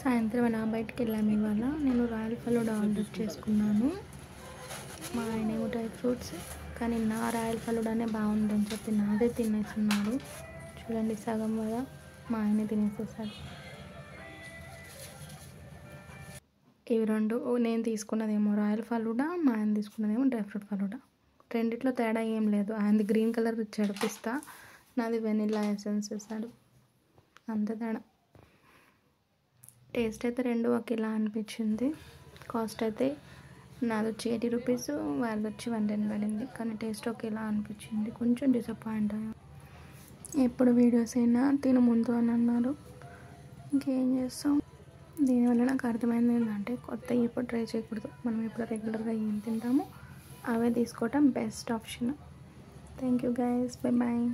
సాయంత్రం నా బయటికి వెళ్ళాము. ఇవాళ నేను రాయల్ ఫలూడా ఆర్డర్ చేసుకున్నాను. మా ఆయనేమో డ్రై ఫ్రూట్స్, కానీ నా రాయల్ ఫలూడానే బాగుందని చెప్పి నాదే తినేస్తున్నాడు. చూడండి, సగం కదా మా ఆయనే తినేసేసాడు. ఇవి రెండు నేను తీసుకున్నదేమో రాయల్ ఫలూడా, మా ఆయన తీసుకున్నదేమో డ్రై ఫ్రూట్ ఫలూడా. రెండిట్లో తేడా ఏం లేదు. ఆయనది గ్రీన్ కలర్ ఇచ్చాడు పిస్తా, నాది వెనిలా ఎసెన్స్ ఇస్తాడు, అంత తేడా. టేస్ట్ అయితే రెండు ఒకేలా అనిపించింది. కాస్ట్ అయితే నాది వచ్చి 80 రూపీస్, వాళ్ళది వచ్చి 110 పడింది. కానీ టేస్ట్ ఒకేలా అనిపించింది. కొంచెం డిసప్పాయింట్ అయ్యాను. ఎప్పుడు వీడియోస్ అయినా తిను ముందు అని అన్నారు, ఇంకేం చేస్తాం. దీనివల్ల నాకు అర్థమైంది ఏంటంటే కొత్త ఇప్పుడు ట్రై చేయకూడదు. మనం ఇప్పుడు రెగ్యులర్గా ఏం తింటామో అవే తీసుకోవటం best option. Thank you guys, bye bye.